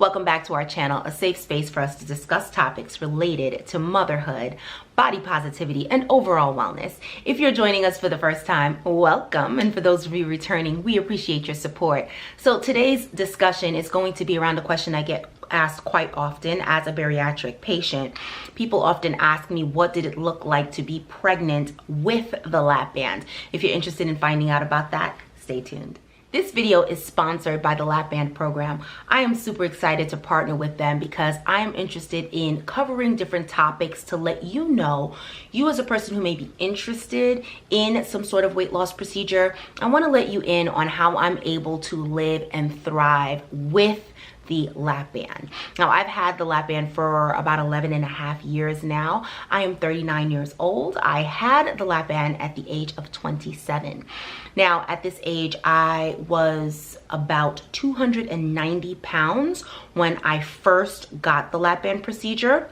Welcome back to our channel, a safe space for us to discuss topics related to motherhood, body positivity, and overall wellness. If you're joining us for the first time, welcome. And for those of you returning, we appreciate your support. So today's discussion is going to be around a question I get asked quite often as a bariatric patient. People often ask me, what did it look like to be pregnant with the LapBand? If you're interested in finding out about that, stay tuned. This video is sponsored by the LapBand program. I am super excited to partner with them because I am interested in covering different topics to let you know, you as a person who may be interested in some sort of weight loss procedure, I want to let you in on how I'm able to live and thrive with the LapBand. Now, I've had the LapBand for about 11 and a half years now. I am 39 years old. I had the LapBand at the age of 27. Now, at this age, I was about 290 pounds when I first got the LapBand procedure.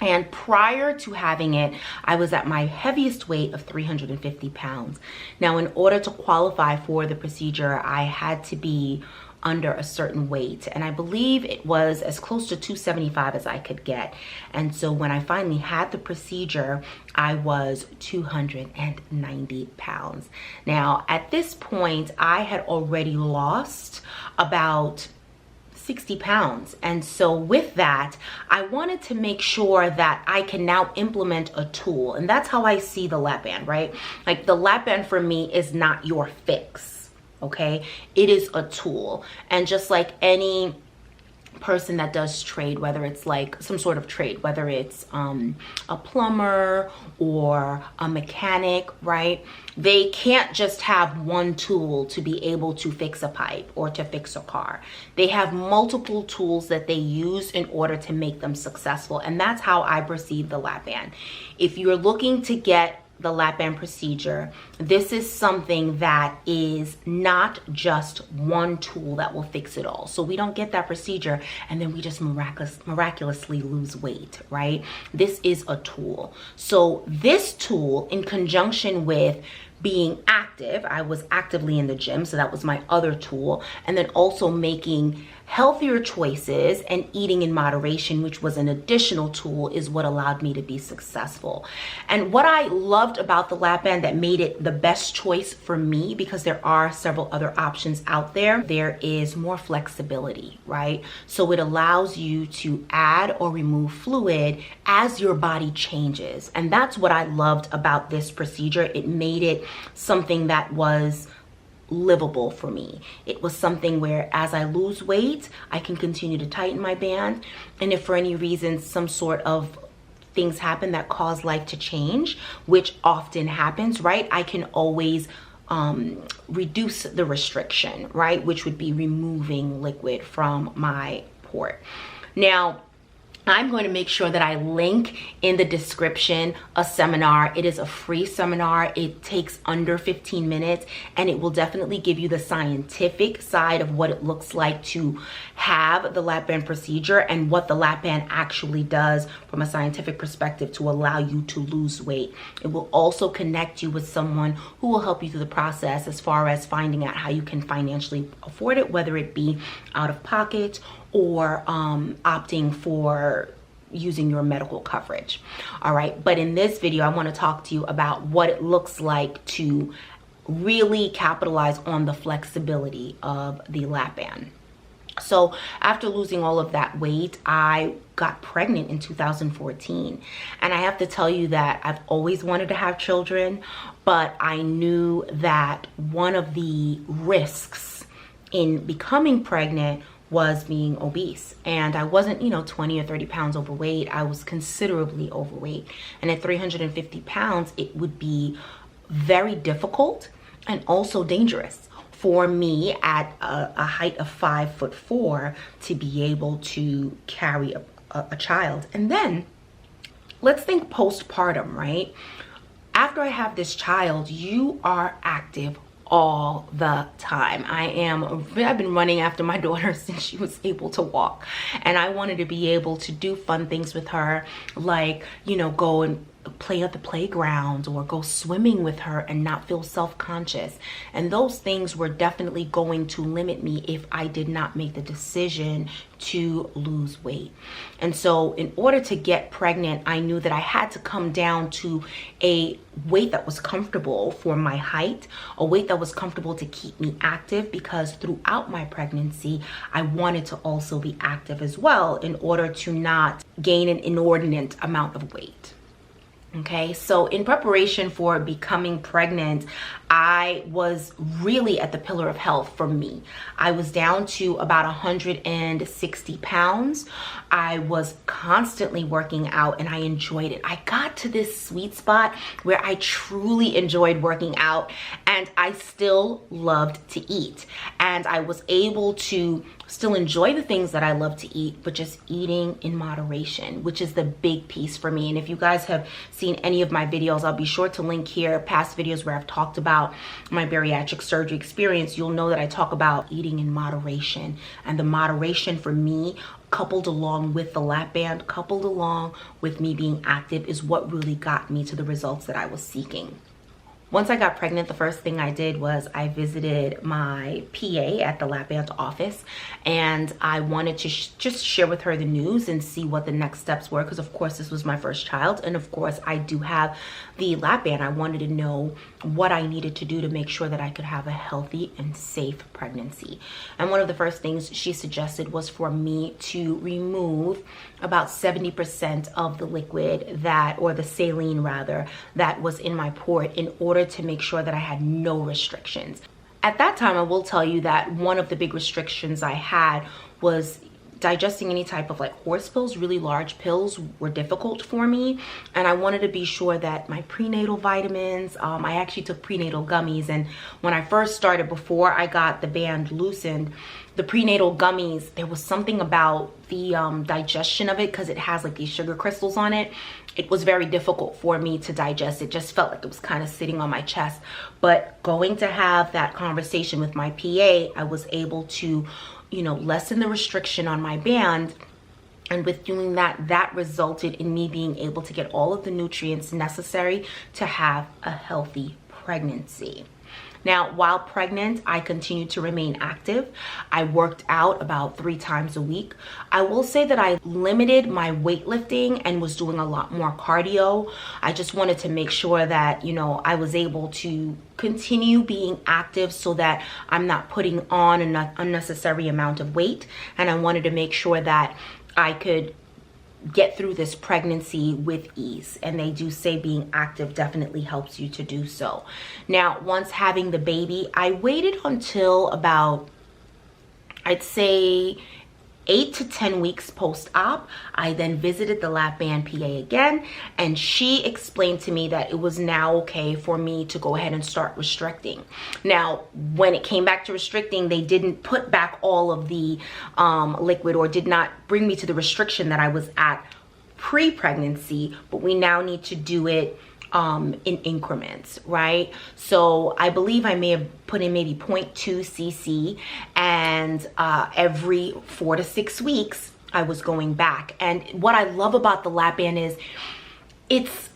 And prior to having it, I was at my heaviest weight of 350 pounds. Now, in order to qualify for the procedure, I had to be under a certain weight, and I believe it was as close to 275 as I could get. And so when I finally had the procedure, I was 290 pounds. Now, at this point, I had already lost about 60 pounds. And so with that, I wanted to make sure that I can now implement a tool. And that's how I see the LapBand, right? Like, the LapBand for me is not your fix. Okay, it is a tool. And just like any person that does trade, whether it's like some sort of trade, whether it's a plumber or a mechanic, right? They can't just have one tool to be able to fix a pipe or to fix a car. They have multiple tools that they use in order to make them successful. And that's how I perceive the LapBand. If you're looking to get the LapBand procedure, this is something that is not just one tool that will fix it all. So we don't get that procedure and then we just miraculously lose weight, right? This is a tool. So this tool, in conjunction with being active, I was actively in the gym, so that was my other tool, and then also making healthier choices and eating in moderation, which was an additional tool, is what allowed me to be successful. And what I loved about the LapBand that made it the best choice for me, because there are several other options out there, there is more flexibility, right? So it allows you to add or remove fluid as your body changes. And that's what I loved about this procedure. It made it something that was livable for me. It was something where as I lose weight, I can continue to tighten my band. And if for any reason some sort of things happen that cause life to change, which often happens, right? I can always reduce the restriction, right? Which would be removing liquid from my port. Now, I'm going to make sure that I link in the description a seminar. It is a free seminar. It takes under 15 minutes, and it will definitely give you the scientific side of what it looks like to have the LapBand procedure and what the LapBand actually does from a scientific perspective to allow you to lose weight. It will also connect you with someone who will help you through the process as far as finding out how you can financially afford it, whether it be out of pocket or opting for using your medical coverage. All right, but in this video, I want to talk to you about what it looks like to really capitalize on the flexibility of the LapBand. So after losing all of that weight, I got pregnant in 2014. And I have to tell you that I've always wanted to have children, but I knew that one of the risks in becoming pregnant was being obese. And I wasn't, 20 or 30 pounds overweight. I was considerably overweight. And at 350 pounds, it would be very difficult and also dangerous for me at a height of 5'4" to be able to carry a child. And then let's think postpartum, right? After I have this child, you are active all the time. I've been running after my daughter since she was able to walk, and I wanted to be able to do fun things with her, like, go and play at the playground or go swimming with her and not feel self-conscious. And those things were definitely going to limit me if I did not make the decision to lose weight. And so in order to get pregnant, I knew that I had to come down to a weight that was comfortable for my height, a weight that was comfortable to keep me active, because throughout my pregnancy, I wanted to also be active as well in order to not gain an inordinate amount of weight. Okay, so in preparation for becoming pregnant, I was really at the pillar of health for me. I was down to about 160 pounds. I was constantly working out and I enjoyed it. I got to this sweet spot where I truly enjoyed working out and I still loved to eat. And I was able to still enjoy the things that I love to eat, but just eating in moderation, which is the big piece for me. And if you guys have seen any of my videos, I'll be sure to link here past videos where I've talked about my bariatric surgery experience. You'll know that I talk about eating in moderation, and the moderation for me, coupled along with the lap band, coupled along with me being active, is what really got me to the results that I was seeking. Once I got pregnant, the first thing I did was I visited my PA at the LapBand office, and I wanted to just share with her the news and see what the next steps were, because of course this was my first child, and of course I do have the LapBand. I wanted to know what I needed to do to make sure that I could have a healthy and safe pregnancy. And one of the first things she suggested was for me to remove about 70% of the liquid that, or the saline rather, that was in my port in order to make sure that I had no restrictions. At that time, I will tell you that one of the big restrictions I had was digesting any type of like horse pills. Really large pills were difficult for me, and I wanted to be sure that my prenatal vitamins, I actually took prenatal gummies, and when I first started, before I got the band loosened, the prenatal gummies, there was something about the digestion of it, because it has like these sugar crystals on it. It was very difficult for me to digest. It just felt like it was kind of sitting on my chest. But going to have that conversation with my PA, I was able to, you know, lessen the restriction on my band. And with doing that, that resulted in me being able to get all of the nutrients necessary to have a healthy pregnancy. Now, while pregnant, I continued to remain active. I worked out about 3 times a week. I will say that I limited my weightlifting and was doing a lot more cardio. I just wanted to make sure that, you know, I was able to continue being active so that I'm not putting on an unnecessary amount of weight. And I wanted to make sure that I could get through this pregnancy with ease, and they do say being active definitely helps you to do so. Now, once having the baby, I waited until about, I'd say, 8 to 10 weeks post-op. I then visited the LapBand PA again, and she explained to me that it was now okay for me to go ahead and start restricting. Now, when it came back to restricting, they didn't put back all of the liquid, or did not bring me to the restriction that I was at pre-pregnancy, but we now need to do it in increments, right? So I believe I may have put in maybe 0.2 cc, and every 4 to 6 weeks I was going back. And what I love about the LapBand is it's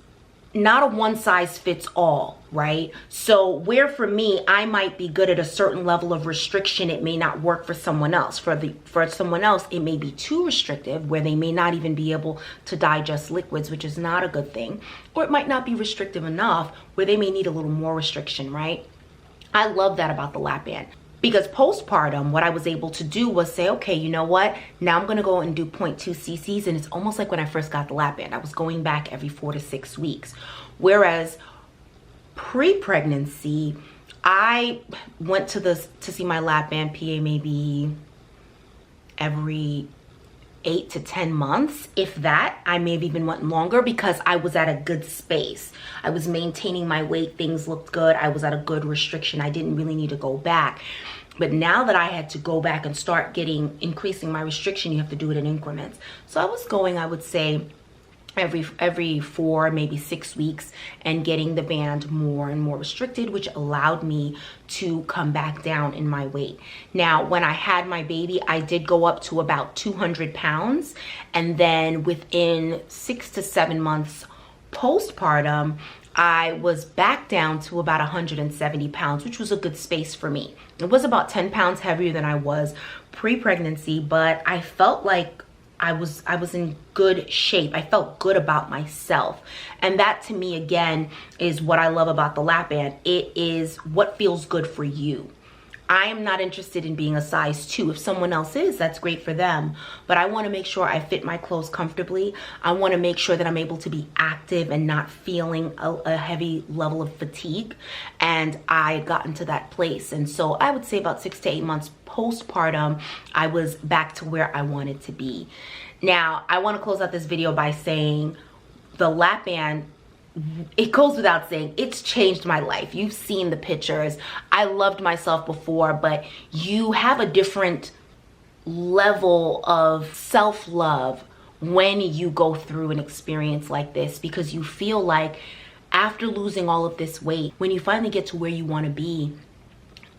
not a one size fits all, right? So where for me, I might be good at a certain level of restriction, it may not work for someone else. For someone else, it may be too restrictive, where they may not even be able to digest liquids, which is not a good thing. Or it might not be restrictive enough, where they may need a little more restriction, right? I love that about the LapBand. Because postpartum, what I was able to do was say, okay, you know what? Now I'm gonna go and do 0.2 cc's, and it's almost like when I first got the LapBand. I was going back every 4 to 6 weeks. Whereas pre-pregnancy, I went to see my LapBand PA maybe every 8 to 10 months, if that. I may have even went longer, because I was at a good space. I was maintaining my weight, things looked good, I was at a good restriction, I didn't really need to go back. But now that I had to go back and start increasing my restriction, you have to do it in increments. So I was going, I would say, every 4, maybe 6 weeks, and getting the band more and more restricted, which allowed me to come back down in my weight. Now, when I had my baby, I did go up to about 200 pounds, and then within 6 to 7 months Postpartum, I was back down to about 170 pounds, which was a good space for me. It was about 10 pounds heavier than I was pre-pregnancy, but I felt like I was in good shape. I felt good about myself. And that to me, again, is what I love about the LapBand. It is what feels good for you. I am not interested in being a size 2. If someone else is, that's great for them. But I want to make sure I fit my clothes comfortably. I want to make sure that I'm able to be active and not feeling a heavy level of fatigue. And I had gotten to that place. And so I would say about 6 to 8 months postpartum, I was back to where I wanted to be. Now, I want to close out this video by saying the LapBand, it goes without saying, it's changed my life. You've seen the pictures. I loved myself before, but you have a different level of self-love when you go through an experience like this, because you feel like after losing all of this weight, when you finally get to where you want to be,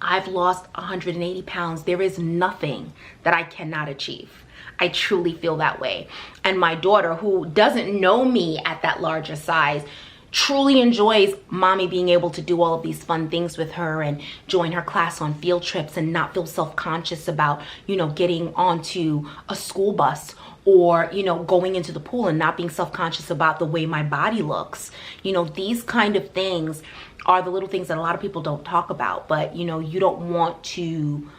I've lost 180 pounds. There is nothing that I cannot achieve. I truly feel that way. And my daughter, who doesn't know me at that larger size, truly enjoys mommy being able to do all of these fun things with her and join her class on field trips and not feel self-conscious about, you know, getting onto a school bus or, you know, going into the pool and not being self-conscious about the way my body looks. You know, these kind of things are the little things that a lot of people don't talk about, but, you know, you don't want to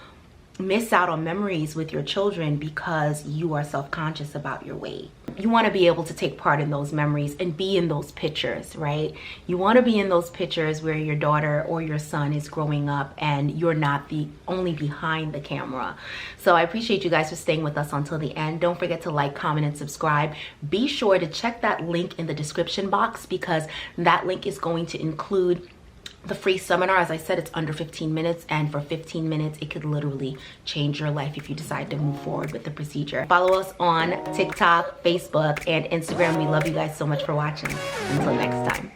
miss out on memories with your children because you are self-conscious about your weight. You want to be able to take part in those memories and be in those pictures, right? You want to be in those pictures where your daughter or your son is growing up and you're not the only behind the camera. So I appreciate you guys for staying with us until the end. Don't forget to like, comment, and subscribe. Be sure to check that link in the description box, because that link is going to include the free seminar. As I said, it's under 15 minutes, and for 15 minutes, it could literally change your life if you decide to move forward with the procedure. Follow us on TikTok, Facebook, and Instagram. We love you guys so much for watching. Until next time.